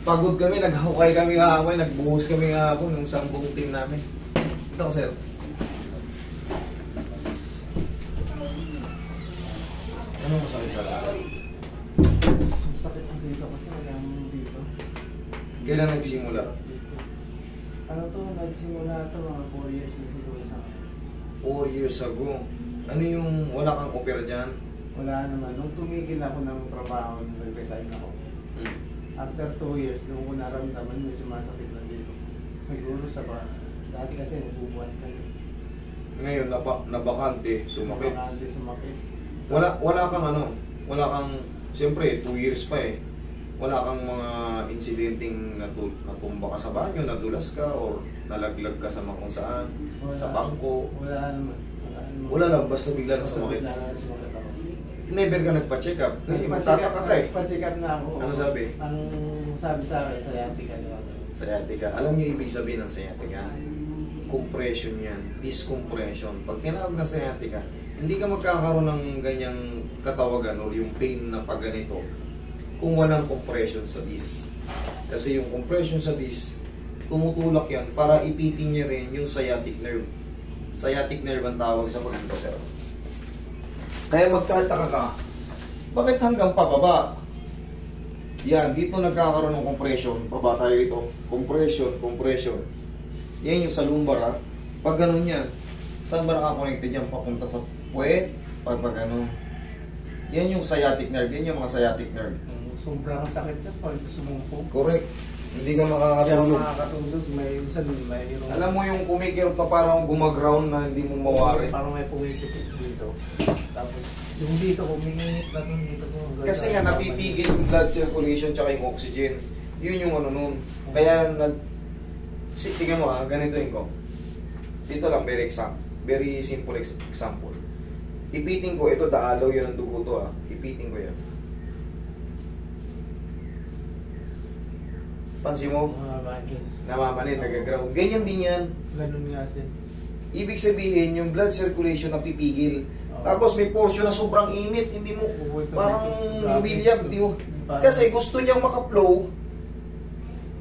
Pagod kami, naghukay kami kahapon, nagbuhos kami kahapon ng sambong team namin. Ito ko, sir. Ano masakit sa lahat? Sakit ang dito kasi wala nang dito. Kailan nagsimula? Ano to, nagsimula to mga 4 years na siguro sa akin. 4 years ago. Ano yung wala kang opera dyan? Wala naman. Nung tumigil ako ng trabaho, nag-resign ako. After 2 years, nung ko naramdaman may sumasakit na dito. Siguro sa ba, dati kasi nabubuhat ka. Ngayon, nabakante, sumakit. Nabakante, sumakit. Wala kang ano, wala kang, siyempre, 2 years pa eh. Wala kang mga insidenteng natumba ka sa banyo, nadulas ka, or nalaglag ka sa kung saan, sa bangko. Wala naman. Wala lang, basta bigla na sumakit. Bigla na sumakit ako. Never ka nagpa-check up. Kasi magtataka ka eh. Nagpa-check up na ako. Ano sabi? Ang sabi sa akin, sciatica na ako. Sciatica. Alam niyo ibig sabihin ng sciatica? Compression yan. Discompression. Pag tinawag na sciatica, hindi ka magkakaroon ng ganyang katawagan o yung pain na pag ganito kung walang compression sa disc. Kasi yung compression sa disc, tumutulak yan para ipiting niya rin yung sciatic nerve. Sciatic nerve ang tawag sa pagkito, sir. Kaya magtataka ka, bakit hanggang pababa? Yan, dito nagkakaroon ng compression. Baba tayo dito. Compression, compression. Yan yung sa lumbar, ha? Pag ganun yan, saan ba nakakonected yan? Papunta sa puwet? Pag ano? Yan yung sciatic nerve. Yan yung mga sciatic nerve. Sobrang sakit sa pag sumumpong. Correct. Hindi ka Kaya makakatulog. makakatulog, may minsan mayroong... Alam mo yung kumikil pa parang gumaground na hindi mo mawari. Parang may pumipikit dito. Tapos yung dito, kumingit na dito. Kasi nga napipigil yung blood circulation tsaka yung oxygen. Yun yung ano nun. Kaya tingnan mo ganito yun ko. Dito lang, very simple example. Ipiting ko, ito daalaw yun ang dugo to Ipiting ko yan. Pansin mo? Namamanin, nagaground. Ganyan din yan. Ganun nga siya. Ibig sabihin, yung blood circulation napipigil. Tapos may portion na sobrang init, hindi mo, parang lumiliyab, hindi mo. Kasi gusto niyang maka-flow,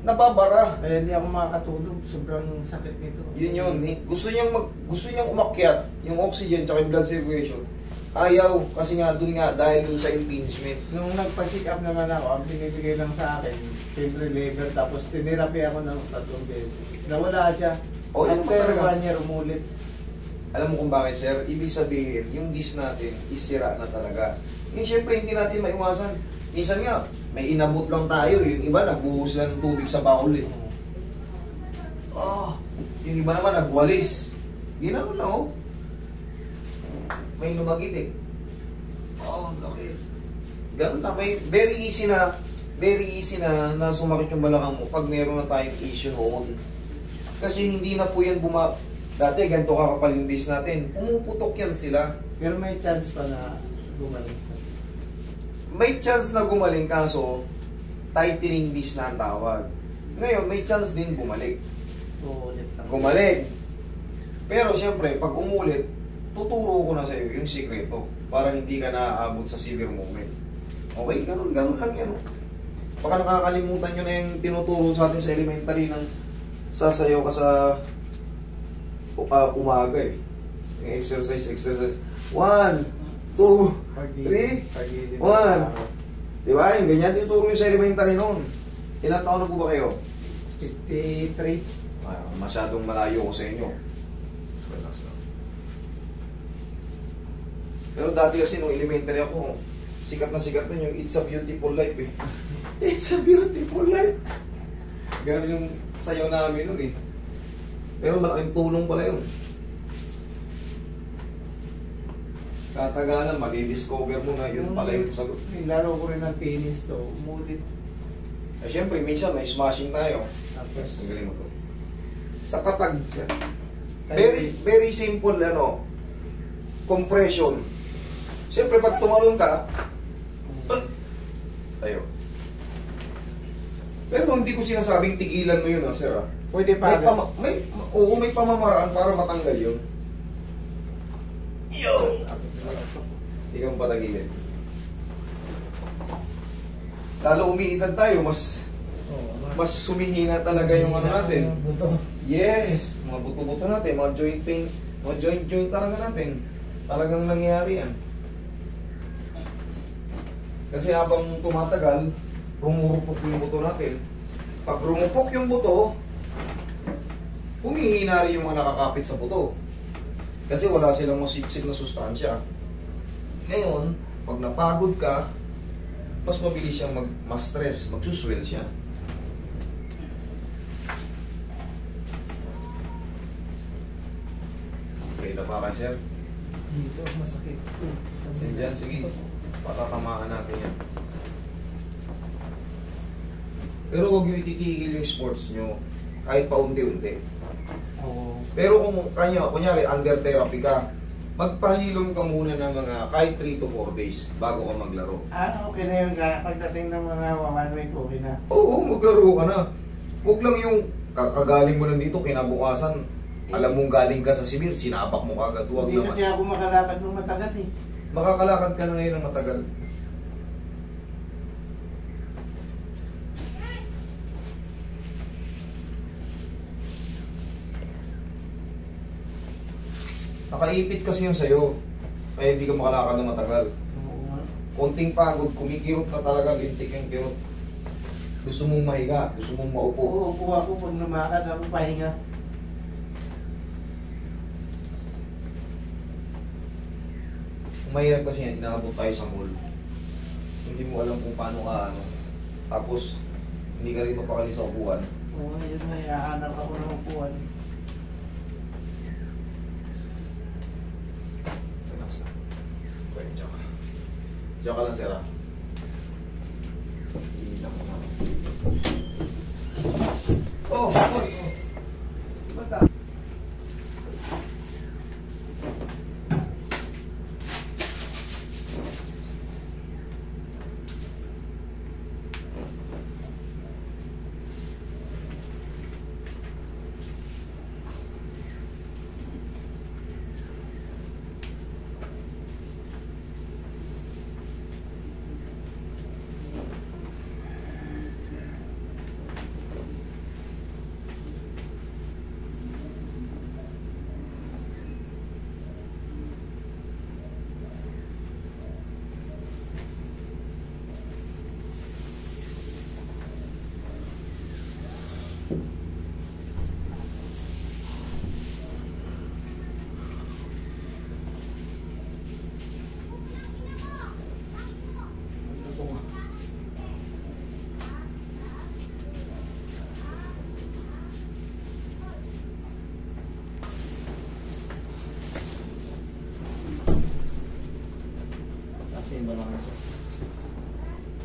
nababara. Kaya hindi ako makakatulog, sobrang sakit nito. Yun. Gusto niyang umakyat, yung oxygen tsaka yung blood circulation. Ayaw, kasi nga dun nga, dahil dun sa impingement. Nung nagpa-check up naman ako, ang binibigay lang sa akin, pain reliever, tapos tinirapi ako ng 3 beses. Nawala siya. Yun After talaga. 1 year, umulit. Alam mo kung bakit, sir? Ibig sabihin, yung disc natin, isira na talaga. Yung syempre, hindi natin maiwasan. Minsan nga, may inabot lang tayo. Yung iba, nagbuhos lang ng tubig sa baul eh. Yung iba naman, nagwalis. Ginanon na may lumagit eh. Bakit? Ganun na, may very easy na sumakit yung balakang mo pag meron na tayong issue noon. Kasi hindi na po yan dati ganito kakapal yung disc natin. Pumuputok yan sila. Pero may chance pa na gumaling. May chance na gumaling kaso tightening disc na ang tawag. Ngayon, may chance din bumalik. Uulit lang. Gumaling. Pero siyempre, pag umulit, tuturo ko na sa iyo yung sikreto para hindi ka naaabot sa severe moment. Okay, ganun lang yan. Baka nakakalimutan nyo na yung tinuturo sa atin sa elementary ng sasayaw ka sa umaga eh. Yung exercise. 1, 2, 3, 1. Diba? Yung ganyan tinuturo yung sa elementary noon. Ilang taon na po ba kayo? 53. Masyadong malayo ko sa inyo. Relax lang. Pero dati kasi nung elementary ako, sikat na yung It's a Beautiful Life eh. It's a Beautiful Life. Ganun yung sayaw namin nun eh. Pero malaking tulong pala yun. Katagalan, madi-discover mo na yun pala yung sagot. Nilaro ko rin ng tennis to, umulit. Siyempre, minsan may smashing tayo. Tapos, Ang galing mo to. Sa katag siya. Very simple, compression. Siyempre, pag tumalon ka, tayo. Pero hindi ko sinasabing tigilan mo yun, sir. pwede pa. May pamamaraan para matanggal yun. Hindi ka patagilin. Lalo umiitan tayo, mas mas sumihina talaga yung ano natin. Buto. Yes, mga buto-buto natin, mga joint pain, mga joint talaga natin. Talagang nangyayari yan. Kasi habang tumatagal, rumurupok yung buto natin. Pag rumupok yung buto, humihina rin yung mga nakakapit sa buto. Kasi wala silang masipsip na sustansya. Ngayon, pag napagod ka, mas mabilis siyang ma-stress, magsuswell siya. Okay na pa ka, sir? Dito, masakit. Diyan, sige. Patatamaan natin yan. Pero huwag nyo ititigil yung sports nyo. Kahit pa unti-unti. Oo. Pero kung kunyari, under therapy ka, magpahilom ka muna ng mga kahit 3 to 4 days bago ka maglaro. Okay na yun ka. Pagdating ng mga 1 week, okay na. Oo, maglaro ka na. Huwag lang yung kakagaling mo lang dito, kinabukasan, alam mong galing ka sa Sibir, sinapak mo kagad. Huwag Hindi naman. kasi ako makalakad ng matagal eh. Makakalakad ka na ngayon ng matagal. Nakaipit kasi yun sa'yo. Kaya hindi ka makalakad ng matagal. Oo nga. Konting pagod, kumikirot na talaga, lintik yung kirot. Gusto mong mahiga, gusto mong maupo. Oo, upo ako pag lumakad ako pahinga. Mahirap kasi yan, inaabot tayo sa mall. Hindi mo alam kung paano ka ano. Tapos, hindi ka rin mapakali sa upuan. Oo, yun na, iaanap ako ng upuan. Relax na. Pwede, diyan ka. Diyan ka lang, sir, ha? Hindi lang ako. Oh, boss! Bata!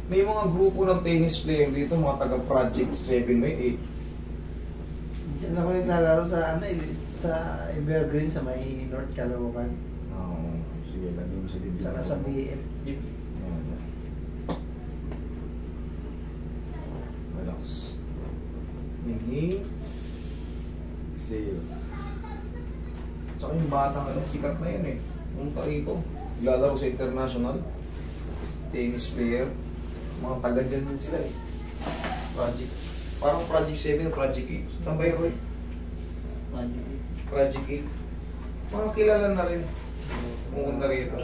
May mga grupo ng tennis player dito, mga taga Project 7 may 8. Diyan ako naglalaro sa ano eh, sa Evergreen sa may North Caloocan. Oo, sige, lagyan mo sa dibdib. Saka sa BM. Ayan, ayan. Relax. Inhale. Exhale. Tsaka yung batang ano, sikat na yan eh. Punta rito. Naglalaro sa international. Tennis player. Mga taga dyan din sila eh. Project. Parang Project 7, Project 8. Saan ba yun, Roy? Project 8. Mga kilala na rin. Pumunta rito.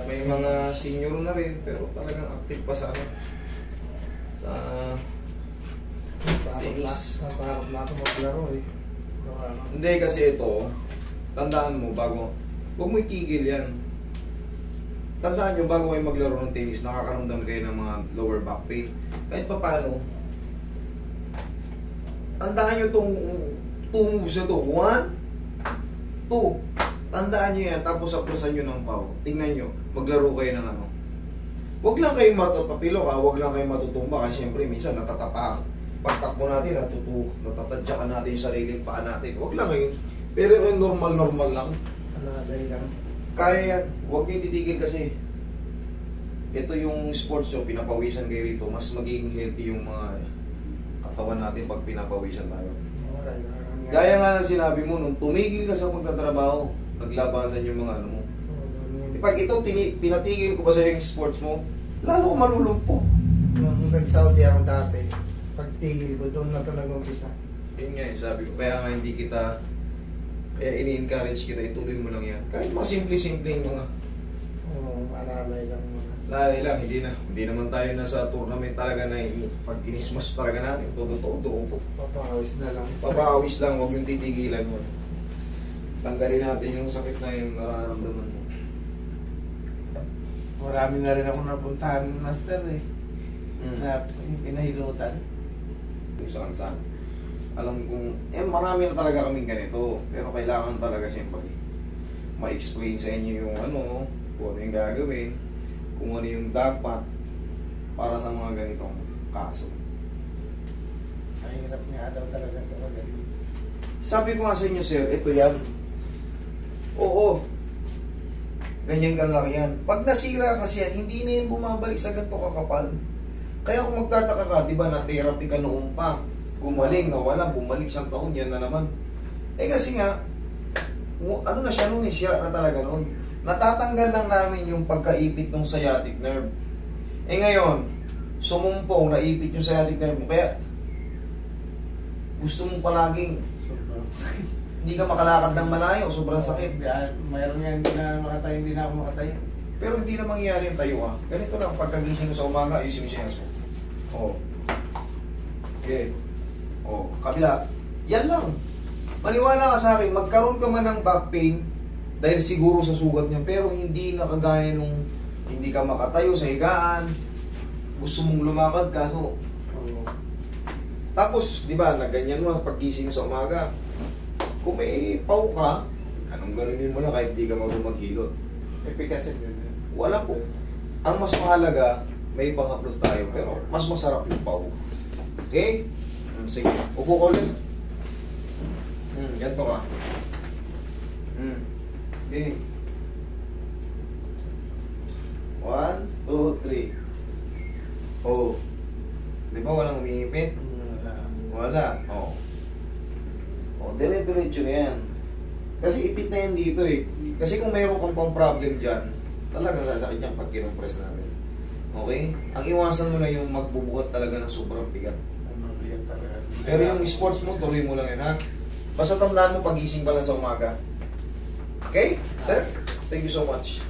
May mga senior na rin, pero talagang active pa sa ano. Sa tennis. Naparap na ako maglaro eh. Hindi kasi ito, tandaan mo bago, huwag mo itigil yan. Tandaan nyo, bago kayo maglaro ng tennis, nakakaramdam kayo ng mga lower back pain. Kahit pa paano, tandaan nyo itong 2 moves na ito. 1, 2. Tandaan nyo yan, tapos aplusan nyo ng pau. Tingnan nyo, maglaro kayo ng ano. Huwag lang kayo matatapilo ka, huwag lang kayo matutumba kasi syempre minsan natatapa. Pagtakbo natin, natatadyakan natin yung sariling paa natin. Huwag lang kayo. Pero yung normal lang. Aladay lang. Kaya yan, huwag kayo titigil kasi ito yung sports show, pinapawisan kayo rito, mas magiging healthy yung mga katawan natin pag pinapawisan tayo. Gaya nga ng sinabi mo, nung tumigil ka sa pagtatrabaho, naglabasan yung mga ano mo. Pag ito, pinatigil ko pa sa yung sports mo, lalo ko malulumpo. Nung nag-Saudi ako dati, Pagtigil ko, doon na talaga umpisa. Yun nga sabi ko, kaya nga hindi kita, kaya ini-encourage kita, ituloy mo lang yan. Kahit mga simple-simple yung mga Oo, alalay lang mga. lalay lang, hindi naman tayo nasa tournament talaga na pag inismas talaga natin, todo-todo. Papawis na lang. Papawis lang, huwag yung titigilan mo. Tanggalin natin yung sakit na yung nararamdaman mo. Marami na rin ako napuntahan, master eh. Na pinahilutan. Kung saan. Alam kong, marami na talaga kaming ganito. Pero kailangan talaga siyempre ma-explain sa inyo yung ano, kung ano yung gagawin, kung ano yung dapat para sa mga ganitong kaso. Ang hirap nga daw talaga ito magaling. Sabi ko nga sa inyo, sir, ito yan. Oo. Ganyan kalaki yan. Pag nasira kasi yan, hindi na yan bumabalik sa ganito kakapal. Kaya kung magtataka ka, di ba, na-therapy ka noon pa, gumaling, nawala, bumalik siyang taon, yan na naman. Kasi nga, ano na siya noon, sira na talaga noon. Natatanggal lang namin yung pagkaipit ng sciatic nerve. Ngayon, sumumpong, naipit yung sciatic nerve mo, kaya gusto mo palaging Sobrang sakit. hindi ka makalakad ng malayo, sobrang sakit. Mayroon nga hindi na makatayo, hindi na ako makatayo. Pero hindi na mangyayari yung tayo ha. Ganito lang, pagkagising mo sa umaga, ayusin mo siya mo. Oo. Okay. Oo. Kabila. Yan lang. Maniwala ka sa akin, magkaroon ka man ng back pain dahil siguro sa sugat niya, pero hindi na kagaya nung hindi ka makatayo sa higaan, gusto mong lumakad ka, so Oo. tapos, di ba, naganyan mo paggising mo sa umaga. Kung may pau ka, anong ganunin mo lang kahit di ka marunong maghilot. Efficacy yun. Wala po. Ang mas mahalaga, may pang-upload tayo, pero mas masarap yung pau. Okay? Sige. Upo ko ulit. Ganito ka. Okay. 1, 2, 3. Oh. Di ba walang umiipit? Wala. Oh. Oh, dire-diretso na yan. Kasi ipit na yan dito eh. Kasi kung mayroon kang pang problem dyan, talagang sasakit yan pag kinumpress namin. Okay? Ang iwasan mo na yung magbubuhat talaga ng sobrang bigat. Mabigat talaga. Pero yung sports mo, tuloy mo lang yun ha. Basta tandaan mo, pagising pa lang sa umaga. Okay? Sir, thank you so much.